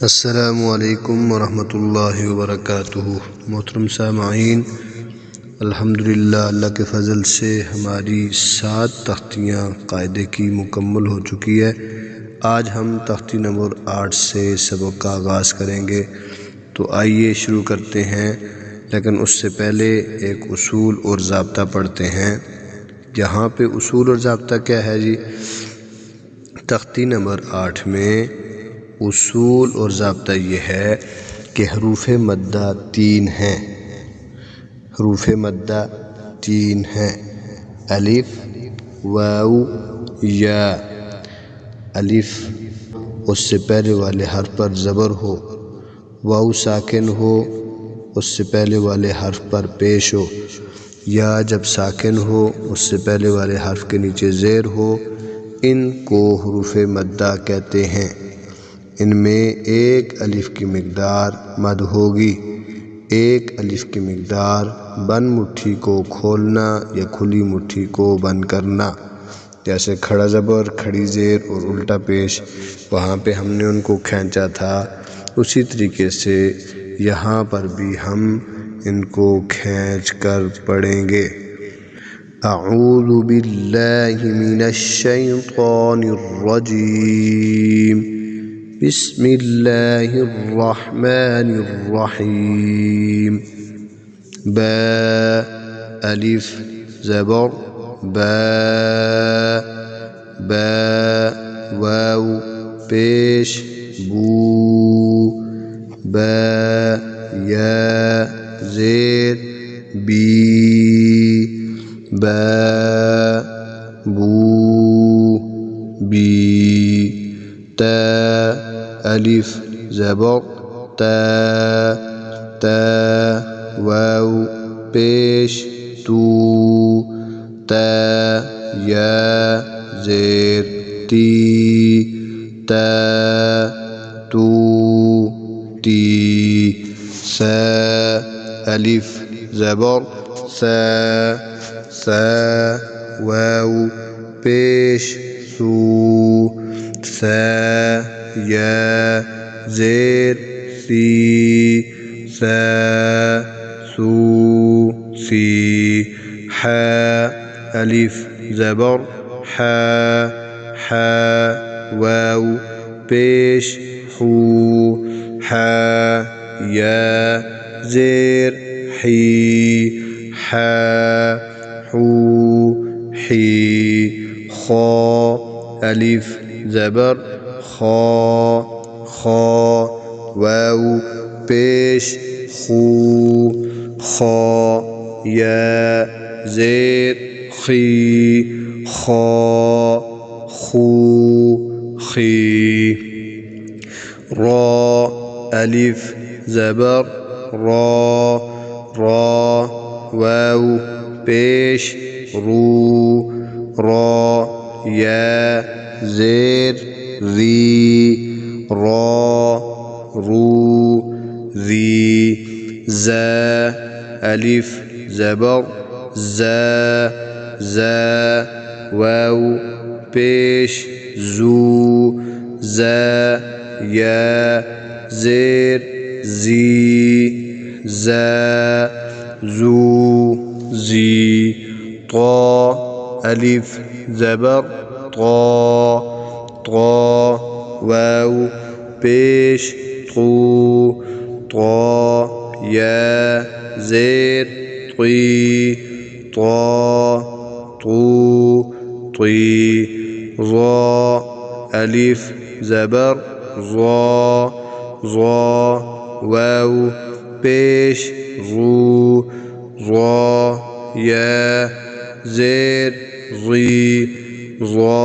अस्सलामुअलैकुम वरहमतुल्लाहि वबरकातुहू। मोहतरम सामईन, अल्हम्दुलिल्लाह अल्लाह के फ़ज़ल से हमारी 7 तख्तियाँ कायदे की मुकम्मल हो चुकी है। आज हम तख्ती नंबर 8 से सबक का आगाज़ करेंगे। तो आइए शुरू करते हैं, लेकिन उससे पहले एक उसूल और ज़ाब्ता पढ़ते हैं। यहाँ पे उसूल और ज़ाब्ता क्या है जी? तख्ती नंबर 8 में उसूल और ज़ाब्ता ये है कि हरूफ़ मद्दा 3 हैं। हरूफ़ मद्दा 3 हैं। अलिफ, वाऊ, या। अलिफ उससे पहले वाले हर्फ पर ज़बर हो, वाऊ साकिन हो उससे पहले वाले हर्फ पर पेश हो, या जब साकिन हो उससे पहले वाले हर्फ के नीचे ज़ेर हो, इनको हरूफ़ मद्दा कहते हैं। इनमें एक अलिफ की मिक़दार मद होगी। एक अलिफ की मिक़दार बंद मुट्ठी को खोलना या खुली मुट्ठी को बंद करना। जैसे खड़ा ज़बर, खड़ी ज़ेर और उल्टा पेश, वहाँ पे हमने उनको खींचा था। उसी तरीके से यहाँ पर भी हम इनको खींच कर पढ़ेंगे। अऊज़ु बिल्लाहि मिनश शैतानिर रजीम। बिस्मिल्लाहिर रहमानिर रहीम। बा, अलिफ ज़बर बा, बा, वाऊ पेश बू, बा, या ज़ेर बी, बा, बू, बी। ता, अलिफ ज़बर ता, ता, वाऊ पेश तू, ता, या ज़ेर ती, ता, तू, ती। सा, अलिफ ज़बर सा, सा, वाऊ पेश सू, सा, या ज़ेर सी, सा, सू, सी। हा, अलिफ ज़बर हा, हा, वाऊ पेश हू, हा, या ज़ेर ही, हा, हू, ही। खा, अलिफ ज़बर खा, खा, वाऊ पेश खू, खा, या ज़ेर खी, खा, खू, खी। रा, अलिफ ज़बर रा, रा, वाऊ पेश रू, रा, या ज़ेर री, रा, रू, री। ज़ा, अलिफ ज़बर ज़ा, ज़ा, वाऊ पेश ज़ू, ज़ा, या ज़ेर ज़ी, ज़ा, ज़ू, ज़ी। ता, अलिफ ज़बर ता, ता, वाऊ पेश तू, ता, या ज़ेर ती, ता, तू, ती। ज़ा, अलिफ ज़बर ज़ा, ज़ा, वाऊ पेश ज़ू, ज़ा, या ज़ेर ज़ी, ज़ा,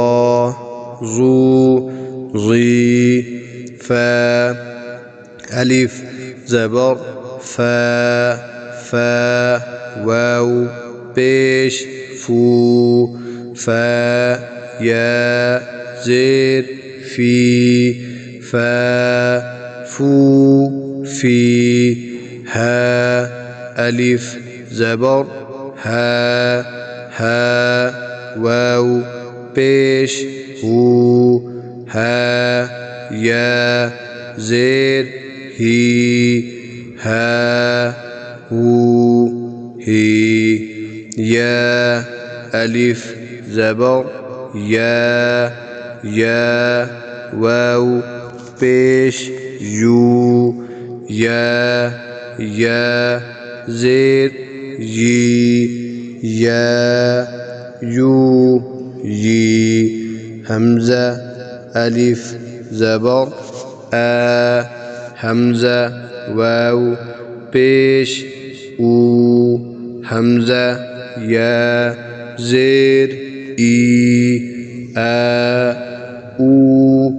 ज़ू, ज़ी। फ़ा, अलिफ ज़बर फ़ा, फ़ा, वाऊ पेश फू, फ़ा, या ज़ेर फ़ी, फ़ा, फू, फ़ी। हा, अलिफ ज़बर हा, हा, वाऊ पेश हू, हा, या زير هي ها هو هي يا ألف زبر يا واو پیش يو يا زير يا يو همزة ألف زبر همزة واو پیش او همزة يا زير او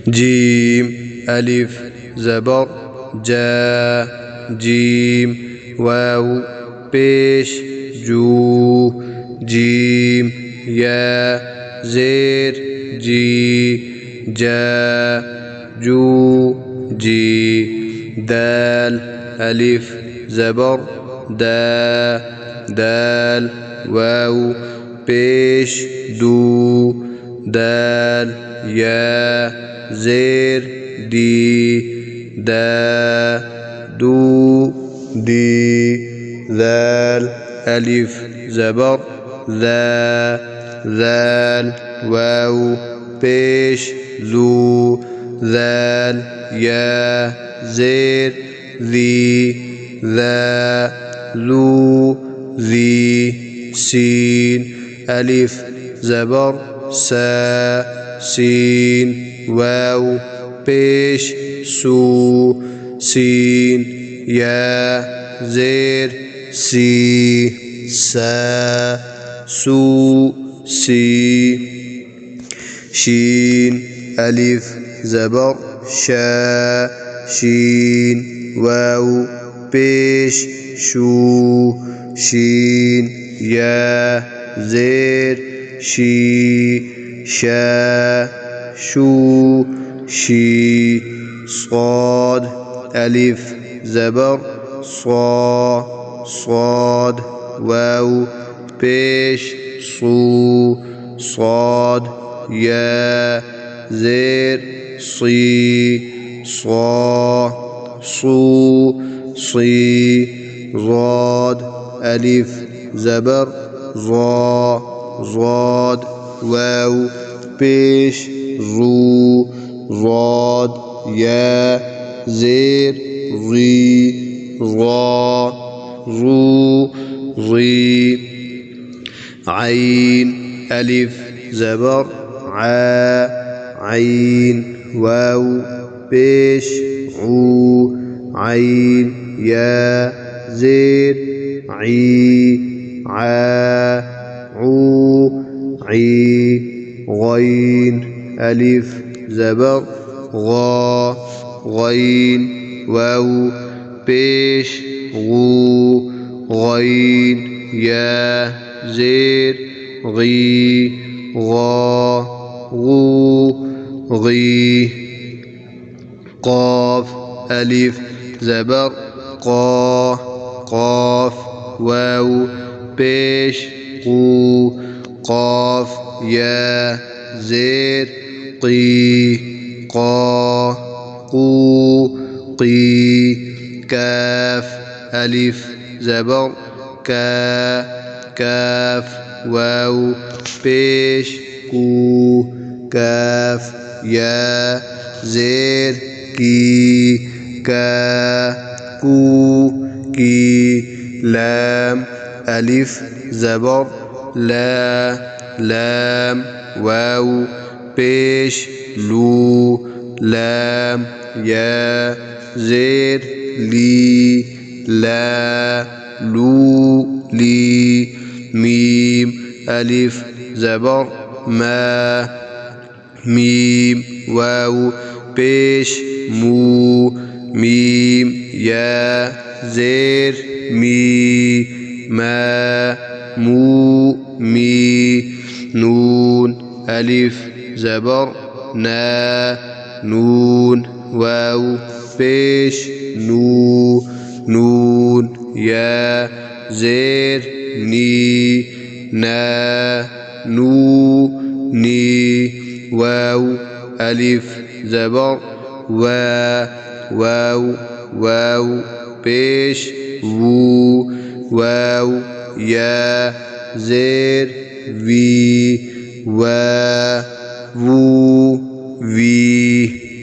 جيم ألف زبر جيم واو پیش جو جيم يا زير جو دال ألف زبر دال واو پیش دو دال يا زير دو ذال ألف زبر ذال واو پیش ذو ذال يا زير ذو سين ألف زبر سين واو پیش سو سين يا زير سو شين ألف زبر شين واو پیش شو شين يا زير شو صاد ألف زبر صاد واو پیش صاد يا زير ضاد ألف زبر ضاد واو پیش ضاد يا زير ضي عين ألف زبر عين واو پیش عين يا زير غين ألف زبر غين واو پیش غين يا زير غي قاف ألف زبر قاف واو پیش قاف يا زير قي كاف ألف زبر كاف واو پیش كاف يا زير كي لام ألف زبر لام واو پیش لام يا زير لي ميم ألف زبر ميم واو پیش ميم يا زير مي نون ألف زبر نون واو پیش نون يا زير ني واو ألف ज़बर व वाव वाव पेश वू वाव या ज़ेर वी व वू वी